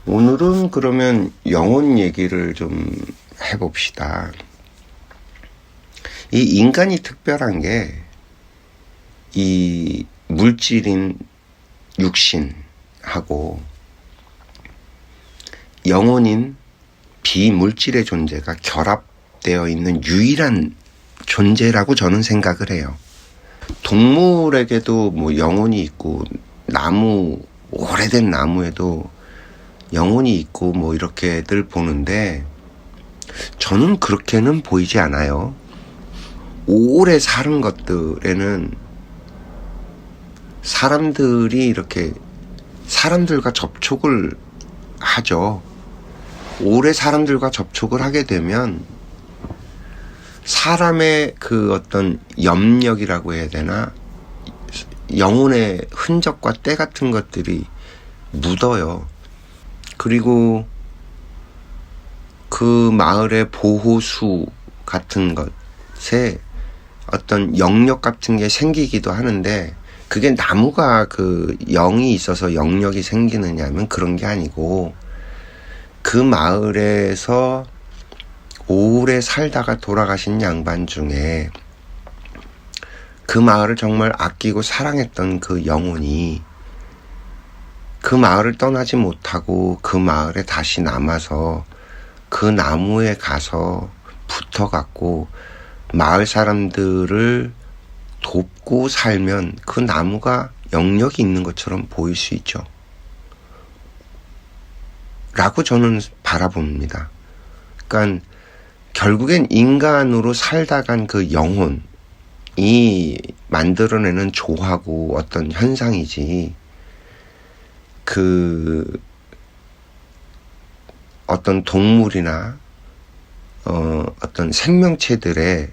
오늘은 그러면 영혼 얘기를 좀 해봅시다. 이 인간이 특별한 게 이 물질인 육신하고 영혼인 비물질의 존재가 결합되어 있는 유일한 존재라고 저는 생각을 해요. 동물에게도 뭐 영혼이 있고 오래된 나무에도 영혼이 있고 뭐 이렇게들 보는데 저는 그렇게는 보이지 않아요. 오래 사는 것들에는 사람들이 이렇게 사람들과 접촉을 하죠. 오래 사람들과 접촉을 하게 되면 사람의 그 어떤 염력이라고 해야 되나, 영혼의 흔적과 때 같은 것들이 묻어요. 그리고 그 마을의 보호수 같은 것에 어떤 영역 같은 게 생기기도 하는데, 그게 나무가 그 영이 있어서 영역이 생기느냐면 그런 게 아니고, 그 마을에서 오래 살다가 돌아가신 양반 중에 그 마을을 정말 아끼고 사랑했던 그 영혼이 그 마을을 떠나지 못하고 그 마을에 다시 남아서 그 나무에 가서 붙어갖고 마을 사람들을 돕고 살면 그 나무가 영역이 있는 것처럼 보일 수 있죠. 라고 저는 바라봅니다. 그러니까 결국엔 인간으로 살다 간 그 영혼이 만들어내는 조하고 어떤 현상이지, 그 어떤 동물이나 어떤 생명체들의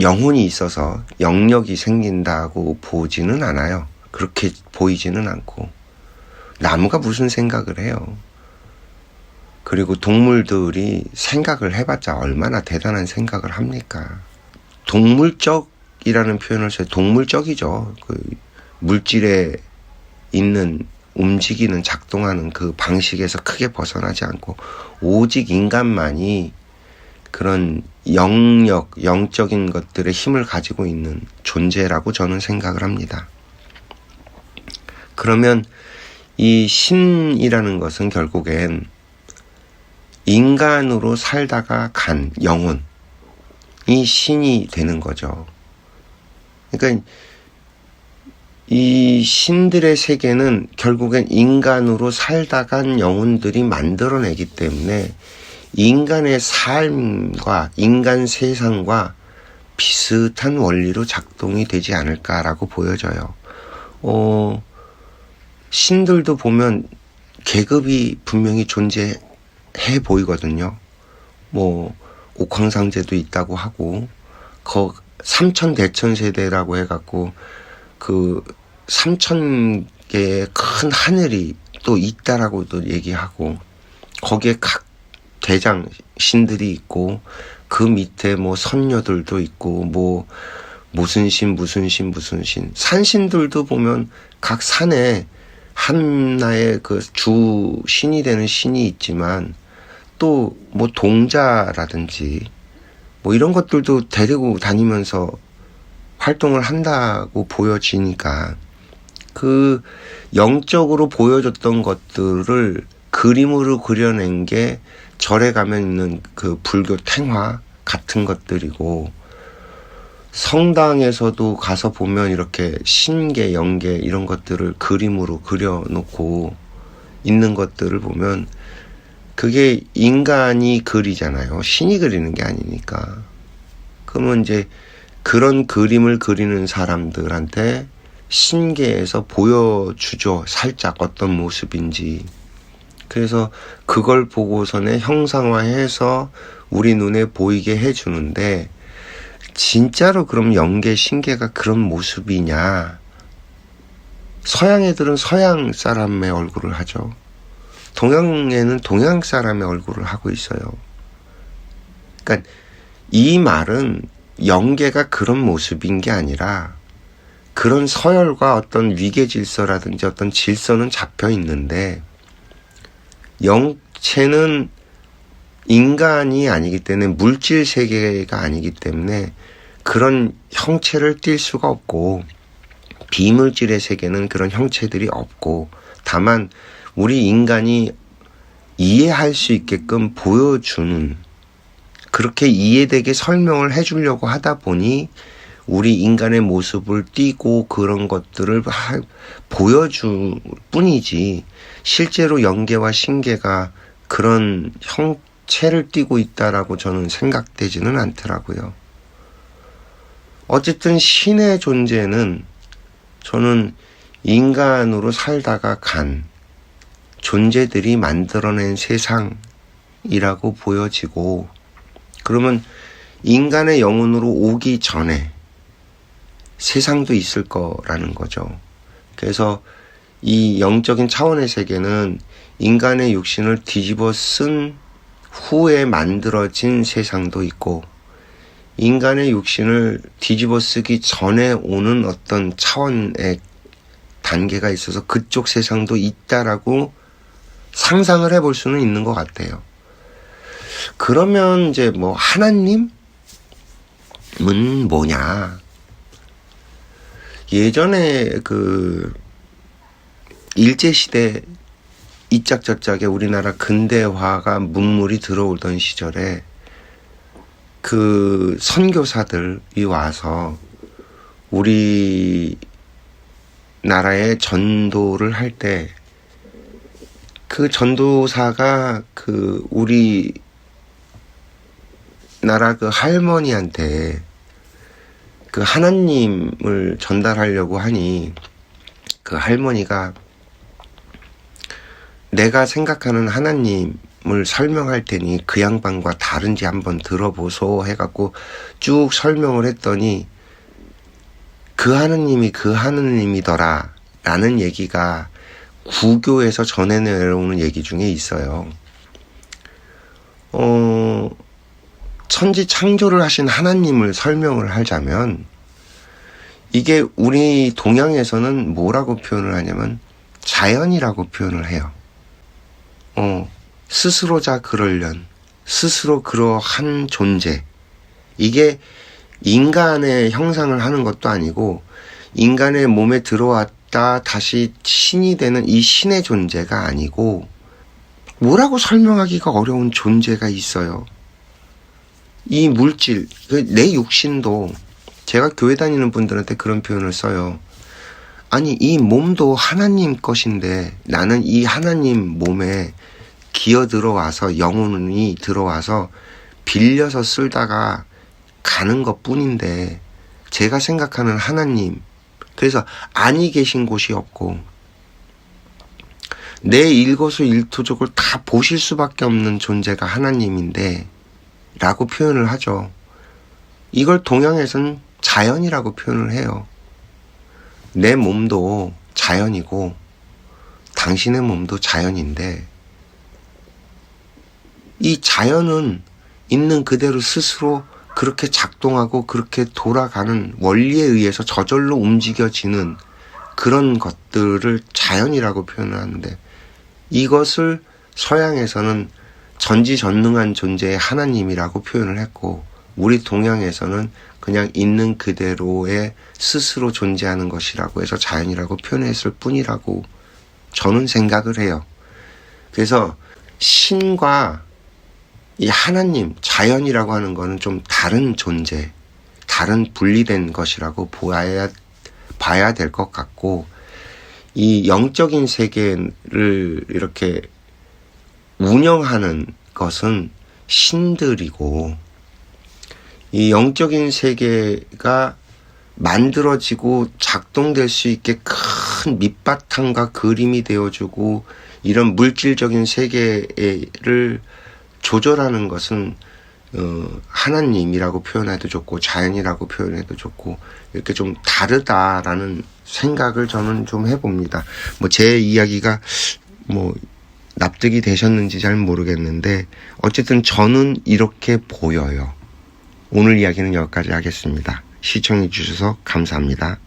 영혼이 있어서 영역이 생긴다고 보지는 않아요. 그렇게 보이지는 않고. 나무가 무슨 생각을 해요. 그리고 동물들이 생각을 해봤자 얼마나 대단한 생각을 합니까. 동물적이라는 표현을 써요. 동물적이죠. 그 물질에 있는 움직이는 작동하는 그 방식에서 크게 벗어나지 않고 오직 인간만이 그런 영적인 것들의 힘을 가지고 있는 존재라고 저는 생각을 합니다. 그러면 이 신이라는 것은 결국엔 인간으로 살다가 간 영혼이 신이 되는 거죠. 그러니까 이 신들의 세계는 결국엔 인간으로 살다 간 영혼들이 만들어내기 때문에 인간의 삶과 인간 세상과 비슷한 원리로 작동이 되지 않을까라고 보여져요. 신들도 보면 계급이 분명히 존재해 보이거든요. 뭐 옥황상제도 있다고 하고, 삼천대천세대라고 해갖고 그 3000개의 큰 하늘이 또 있다라고도 얘기하고, 거기에 각 대장 신들이 있고 그 밑에 뭐 선녀들도 있고 뭐 무슨 신 산신들도 보면 각 산에 하나의 그 주 신이 되는 신이 있지만 또 뭐 동자라든지 뭐 이런 것들도 데리고 다니면서 활동을 한다고 보여지니까, 그 영적으로 보여줬던 것들을 그림으로 그려낸 게 절에 가면 있는 그 불교 탱화 같은 것들이고, 성당에서도 가서 보면 이렇게 신계, 영계 이런 것들을 그림으로 그려놓고 있는 것들을 보면 그게 인간이 그리잖아요. 신이 그리는 게 아니니까. 그러면 이제 그런 그림을 그리는 사람들한테 신계에서 보여주죠. 살짝 어떤 모습인지. 그래서 그걸 보고서는 형상화해서 우리 눈에 보이게 해주는데, 진짜로 그럼 영계, 신계가 그런 모습이냐? 서양 애들은 서양 사람의 얼굴을 하죠. 동양에는 동양 사람의 얼굴을 하고 있어요. 그러니까 이 말은 영계가 그런 모습인 게 아니라 그런 서열과 어떤 위계 질서라든지 어떤 질서는 잡혀 있는데 영체는 인간이 아니기 때문에 물질 세계가 아니기 때문에 그런 형체를 띌 수가 없고, 비물질의 세계는 그런 형체들이 없고, 다만 우리 인간이 이해할 수 있게끔 보여주는, 그렇게 이해되게 설명을 해주려고 하다 보니 우리 인간의 모습을 띠고 그런 것들을 보여줄 뿐이지, 실제로 영계와 신계가 그런 형체를 띠고 있다라고 저는 생각되지는 않더라고요. 어쨌든 신의 존재는 저는 인간으로 살다가 간 존재들이 만들어낸 세상이라고 보여지고, 그러면 인간의 영혼으로 오기 전에 세상도 있을 거라는 거죠. 그래서 이 영적인 차원의 세계는 인간의 육신을 뒤집어 쓴 후에 만들어진 세상도 있고, 인간의 육신을 뒤집어 쓰기 전에 오는 어떤 차원의 단계가 있어서 그쪽 세상도 있다라고 상상을 해볼 수는 있는 것 같아요. 그러면 이제 뭐 하나님은 뭐냐? 예전에 그 일제시대 이짝저짝에 우리나라 근대화가 문물이 들어오던 시절에 그 선교사들이 와서 우리 나라에 전도를 할 때 그 전도사가 그 우리 나라 그 할머니한테 그 하나님을 전달하려고 하니, 그 할머니가 내가 생각하는 하나님을 설명할 테니 그 양반과 다른지 한번 들어보소 해갖고 쭉 설명을 했더니 그 하느님이 그 하느님이더라 라는 얘기가 구교에서 전해 내려오는 얘기 중에 있어요. 천지 창조를 하신 하나님을 설명을 하자면, 이게 우리 동양에서는 뭐라고 표현을 하냐면 자연이라고 표현을 해요. 스스로자 그럴련, 스스로 그러한 존재. 이게 인간의 형상을 하는 것도 아니고 인간의 몸에 들어왔다 다시 신이 되는 이 신의 존재가 아니고, 뭐라고 설명하기가 어려운 존재가 있어요. 이 물질, 내 육신도, 제가 교회 다니는 분들한테 그런 표현을 써요. 아니, 이 몸도 하나님 것인데 나는 이 하나님 몸에 기어 들어와서, 영혼이 들어와서 빌려서 쓰다가 가는 것 뿐인데, 제가 생각하는 하나님, 그래서 아니 계신 곳이 없고 내 일거수일투족을 다 보실 수밖에 없는 존재가 하나님인데 라고 표현을 하죠. 이걸 동양에서는 자연이라고 표현을 해요. 내 몸도 자연이고 당신의 몸도 자연인데, 이 자연은 있는 그대로 스스로 그렇게 작동하고 그렇게 돌아가는 원리에 의해서 저절로 움직여지는 그런 것들을 자연이라고 표현을 하는데, 이것을 서양에서는 전지전능한 존재의 하나님이라고 표현을 했고, 우리 동양에서는 그냥 있는 그대로의 스스로 존재하는 것이라고 해서 자연이라고 표현했을 뿐이라고 저는 생각을 해요. 그래서 신과 이 하나님, 자연이라고 하는 거는 좀 다른 존재, 다른 분리된 것이라고 봐야 될 것 같고, 이 영적인 세계를 이렇게 운영하는 것은 신들이고, 이 영적인 세계가 만들어지고 작동될 수 있게 큰 밑바탕과 그림이 되어주고, 이런 물질적인 세계를 조절하는 것은 하나님이라고 표현해도 좋고 자연이라고 표현해도 좋고, 이렇게 좀 다르다라는 생각을 저는 좀 해봅니다. 뭐 제 이야기가 뭐 납득이 되셨는지 잘 모르겠는데, 어쨌든 저는 이렇게 보여요. 오늘 이야기는 여기까지 하겠습니다. 시청해 주셔서 감사합니다.